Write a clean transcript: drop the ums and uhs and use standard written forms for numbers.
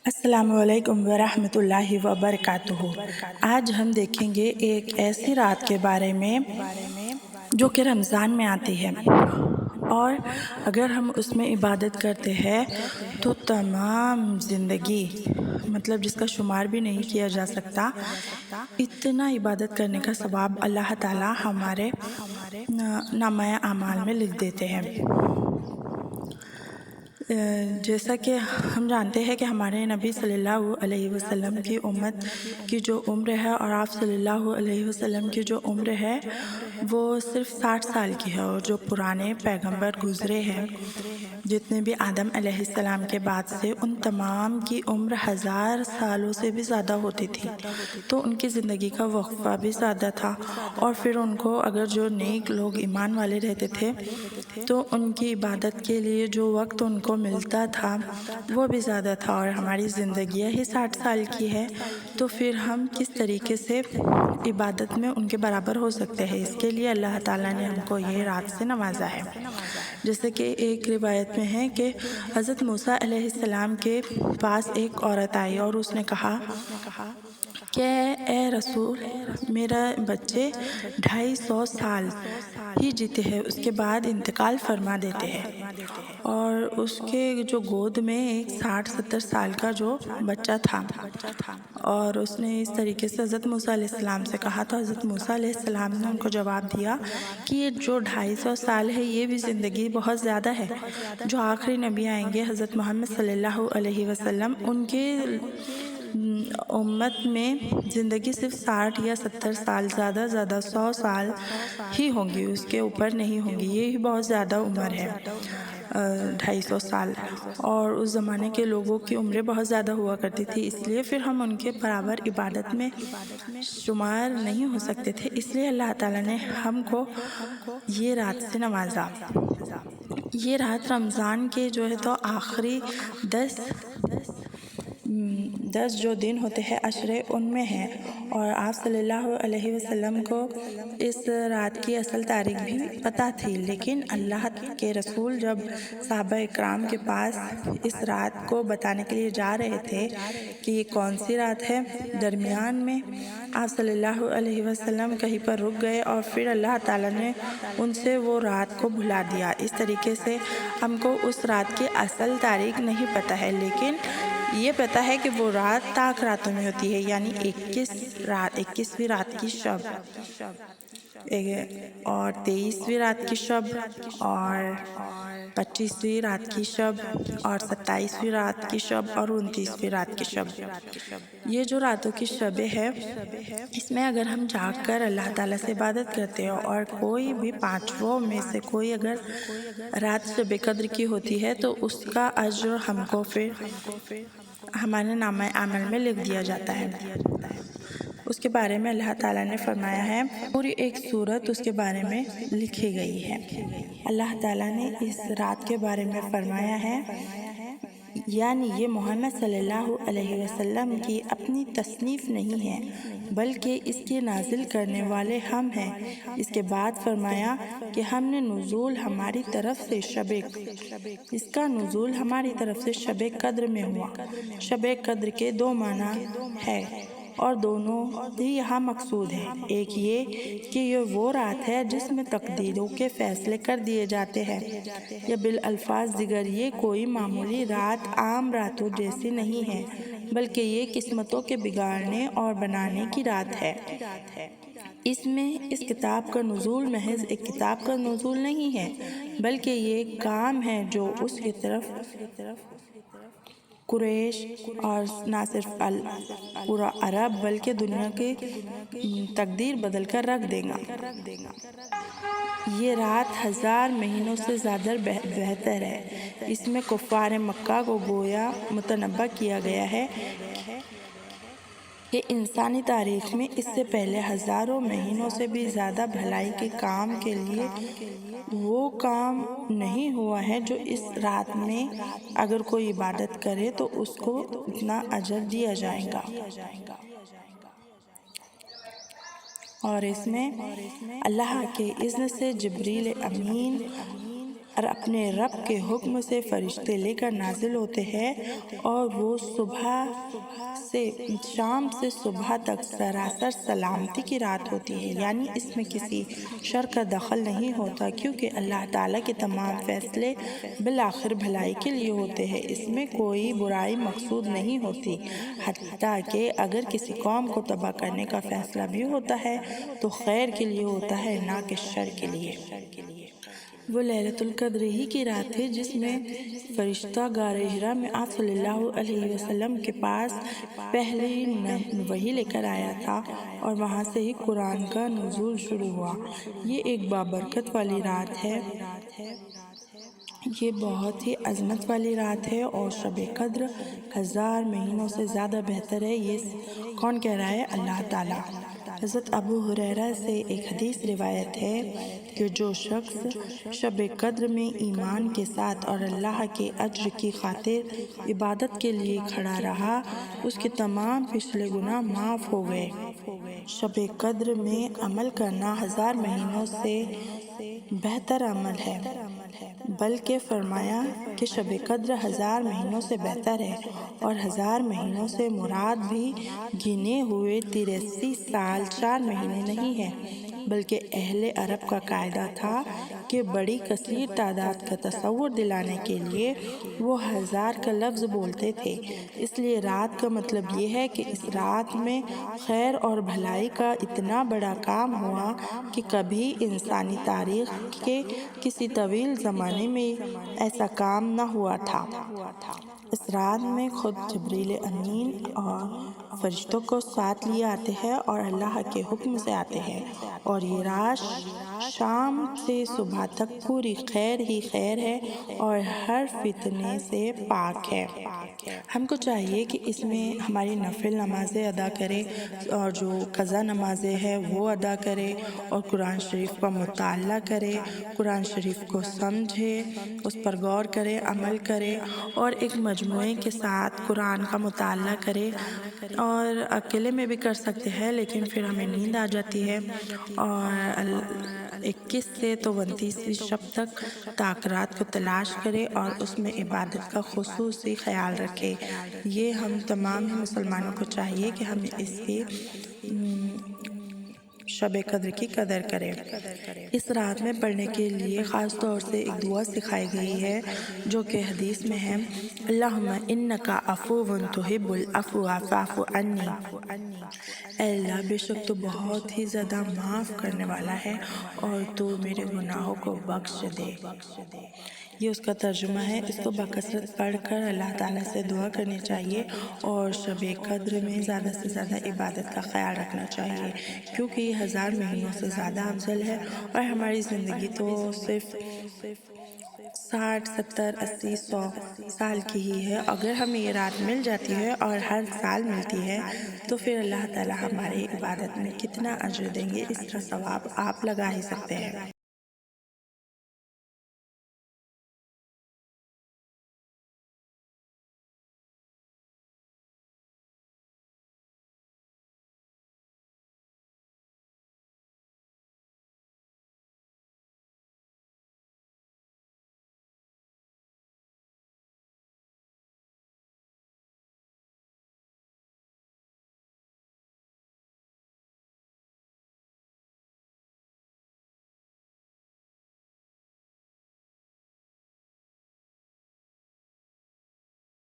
السلام علیکم ورحمۃ اللہ وبرکاتہ۔ آج ہم دیکھیں گے ایک ایسی رات کے بارے میں جو کہ رمضان میں آتی ہے، اور اگر ہم اس میں عبادت کرتے ہیں تو تمام زندگی جس کا شمار بھی نہیں کیا جا سکتا، اتنا عبادت کرنے کا ثواب اللہ تعالی ہمارے نامہ اعمال میں لکھ دیتے ہیں۔ جیسا کہ ہم جانتے ہیں کہ ہمارے نبی صلی اللہ علیہ وسلم کی امت کی جو عمر ہے اور آپ صلی اللہ علیہ وسلم کی جو عمر ہے وہ صرف 60 سال کی ہے، اور جو پرانے پیغمبر گزرے ہیں جتنے بھی آدم علیہ السلام کے بعد سے، ان تمام کی عمر 1000 سالوں سے بھی زیادہ ہوتی تھی، تو ان کی زندگی کا وقفہ بھی زیادہ تھا، اور پھر ان کو اگر جو نیک لوگ ایمان والے رہتے تھے تو ان کی عبادت کے لیے جو وقت ان کو ملتا تھا وہ بھی زیادہ تھا، اور ہماری زندگیاں ہی 60 سال کی ہے، تو پھر ہم کس طریقے سے عبادت میں ان کے برابر ہو سکتے ہیں؟ اس کے لیے اللہ تعالیٰ نے ہم کو یہ رات سے نوازا ہے۔ جیسے کہ ایک روایت میں ہے کہ حضرت موسیٰ علیہ السلام کے پاس ایک عورت آئی اور اس نے کہا کہ اے رسول، میرا بچے 250 سال ہی جیتے ہیں، اس کے بعد انتقال فرما دیتے ہیں، اور اس کے جو گود میں ایک 60-70 سال کا جو بچہ تھا، اور اس نے اس طریقے سے حضرت موسیٰ علیہ السلام سے کہا، تو حضرت موسیٰ علیہ السلام نے ان کو جواب دیا کہ یہ جو 250 سال ہے یہ بھی زندگی بہت زیادہ ہے۔ جو آخری نبی آئیں گے حضرت محمد صلی اللہ علیہ وسلم، ان کے امت میں زندگی صرف 60 یا 70 سال، زیادہ 100 سال ہی ہوں گی، اس کے اوپر نہیں ہوں گی، یہ بہت زیادہ عمر ہے 250 سال، اور اس زمانے کے لوگوں کی عمریں بہت زیادہ ہوا کرتی تھی، اس لیے پھر ہم ان کے برابر عبادت میں شمار نہیں ہو سکتے تھے، اس لیے اللہ تعالیٰ نے ہم کو یہ رات سے نوازا۔ یہ رات رمضان کے جو ہے تو آخری 10 جو دن ہوتے ہیں عشرے، ان میں ہے، اور آپ صلی اللہ علیہ وسلم کو اس رات کی اصل تاریخ بھی پتہ تھی، لیکن اللہ کے رسول جب صحابہ اکرام کے پاس اس رات کو بتانے کے لیے جا رہے تھے کہ یہ کون سی رات ہے، درمیان میں آپ صلی اللہ علیہ وسلم کہیں پر رک گئے، اور پھر اللہ تعالیٰ نے ان سے وہ رات کو بھلا دیا۔ اس طریقے سے ہم کو اس رات کی اصل تاریخ نہیں پتہ ہے، لیکن یہ پتہ ہے کہ وہ رات طاق راتوں میں ہوتی ہے، یعنی 21ویں رات کی شب، اور 23ویں رات کی شب، اور 25ویں رات کی شب، اور 27ویں رات کی شب، اور 29ویں رات کی شب۔ یہ جو راتوں کی شبیں ہے، اس میں اگر ہم جاگ کر اللہ تعالیٰ سے عبادت کرتے ہیں، اور کوئی بھی 5 میں سے کوئی اگر رات شب قدر کی ہوتی ہے تو اس کا اجر ہم کو پھر ہمارے نامہ اعمال میں لکھ دیا جاتا ہے۔ اس کے بارے میں اللہ تعالیٰ نے فرمایا ہے، پوری ایک سورت اس کے بارے میں لکھی گئی ہے۔ اللہ تعالیٰ نے اس رات کے بارے میں فرمایا ہے، یعنی یہ محمد صلی اللہ علیہ وسلم کی اپنی تصنیف نہیں ہے، بلکہ اس کے نازل کرنے والے ہم ہیں۔ اس کے بعد فرمایا کہ ہم نے نزول ہماری طرف سے اس کا نزول ہماری طرف سے شب قدر میں ہوا۔ شب قدر کے 2 معنی ہے، اور دونوں ہی یہاں مقصود ہیں۔ ایک یہ کہ یہ وہ رات ہے جس میں تقدیروں کے فیصلے کر دیے جاتے ہیں، یا بالالفاظ دیگر یہ کوئی معمولی رات عام راتوں جیسی نہیں ہے، بلکہ یہ قسمتوں کے بگاڑنے اور بنانے کی رات ہے۔ اس میں اس کتاب کا نزول محض ایک کتاب کا نزول نہیں ہے، بلکہ یہ کام ہے جو اس کی طرف قریش، اور نہ صرف پورا عرب بلکہ دنیا کی تقدیر بدل کر رکھ دے گا۔ یہ رات 1000 مہینوں سے زیادہ بہتر ہے۔ اس میں کفار مکہ کو گویا متنبہ کیا گیا ہے کہ انسانی تاریخ میں اس سے پہلے ہزاروں مہینوں سے بھی زیادہ بھلائی کے کام کے لیے وہ کام نہیں ہوا ہے جو اس رات میں اگر کوئی عبادت کرے تو اس کو اتنا اجر دیا جائے گا۔ اور اس میں اللہ کے اذن سے جبریل امین اور اپنے رب کے حکم سے فرشتے لے کر نازل ہوتے ہیں، اور وہ شام سے صبح تک سراسر سلامتی کی رات ہوتی ہے، یعنی اس میں کسی شر کا دخل نہیں ہوتا، کیونکہ اللہ تعالیٰ کے تمام فیصلے بالآخر بھلائی کے لیے ہوتے ہیں، اس میں کوئی برائی مقصود نہیں ہوتی، حتیٰ کہ اگر کسی قوم کو تباہ کرنے کا فیصلہ بھی ہوتا ہے تو خیر کے لیے ہوتا ہے، نہ کہ شر کے لیے۔ وہ لیلۃ القدر ہی کی رات ہے جس میں فرشتہ غار حرا میں آپ صلی اللہ علیہ وسلم کے پاس پہلی وحی لے کر آیا تھا، اور وہاں سے ہی قرآن کا نزول شروع ہوا۔ یہ ایک بابرکت والی رات ہے، یہ بہت ہی عظمت والی رات ہے، اور شب قدر 1000 مہینوں سے زیادہ بہتر ہے۔ یہ کون کہہ رہا ہے؟ اللہ تعالیٰ۔ حضرت ابو ہریرہ سے ایک حدیث روایت ہے کہ جو شخص شب قدر میں ایمان کے ساتھ اور اللہ کے اجر کی خاطر عبادت کے لیے کھڑا رہا، اس کے تمام پچھلے گناہ معاف ہو گئے۔ شب قدر میں عمل کرنا 1000 مہینوں سے بہتر عمل ہے، بلکہ فرمایا کہ شب قدر 1000 مہینوں سے بہتر ہے، اور 1000 مہینوں سے مراد بھی گنے ہوئے 83 سال 4 مہینے نہیں ہے، بلکہ اہل عرب کا قاعدہ تھا کہ بڑی کثیر تعداد کا تصور دلانے کے لیے وہ 1000 کا لفظ بولتے تھے۔ اس لیے رات کا مطلب یہ ہے کہ اس رات میں خیر اور بھلائی کا اتنا بڑا کام ہوا کہ کبھی انسانی تاریخ کے کسی طویل زمانے میں ایسا کام نہ ہوا تھا۔ اس رات میں خود جبریل امین اور فرشتوں کو ساتھ لیے آتے ہیں اور اللہ کے حکم سے آتے ہیں، اور یہ رات شام سے صبح تک پوری خیر ہی خیر ہے اور ہر فتنے سے پاک ہے۔ ہم کو چاہیے کہ اس میں ہماری نفل نمازیں ادا کرے، اور جو قضا نمازیں ہیں وہ ادا کرے، اور قرآن شریف کا مطالعہ کرے، قرآن شریف کو سمجھے، اس پر غور کرے، عمل کرے، اور ایک مجموعے کے ساتھ قرآن کا مطالعہ کرے، اور اکیلے میں بھی کر سکتے ہیں لیکن پھر ہمیں نیند آ جاتی ہے، اور 21 سے تو 29ویں شب تک رات کو تلاش کرے اور اس میں عبادت کا خصوصی خیال رکھے۔ یہ ہم تمام مسلمانوں کو چاہیے کہ ہم اس کی شب قدر کی قدر کریں۔ اس رات میں پڑھنے کے لیے خاص طور سے ایک دعا سکھائی گئی ہے جو کہ حدیث میں ہے، اللہم انکا عفو تحب العفو فاعف عنی۔ اے اللہ، بے شک تو بہت ہی زیادہ معاف کرنے والا ہے اور تو میرے گناہوں کو بخش دے۔ یہ اس کا ترجمہ ہے۔ اس کو بکثرت پڑھ کر اللہ تعالیٰ سے دعا کرنی چاہیے، اور شب قدر میں زیادہ سے زیادہ عبادت کا خیال رکھنا چاہیے، کیونکہ یہ 1000 مہینوں سے زیادہ افضل ہے، اور ہماری زندگی تو صرف 60 70 80 100 سال کی ہی ہے۔ اگر ہمیں یہ رات مل جاتی ہے اور ہر سال ملتی ہے تو پھر اللہ تعالیٰ ہماری عبادت میں کتنا اجر دیں گے، اس کا ثواب آپ لگا ہی سکتے ہیں۔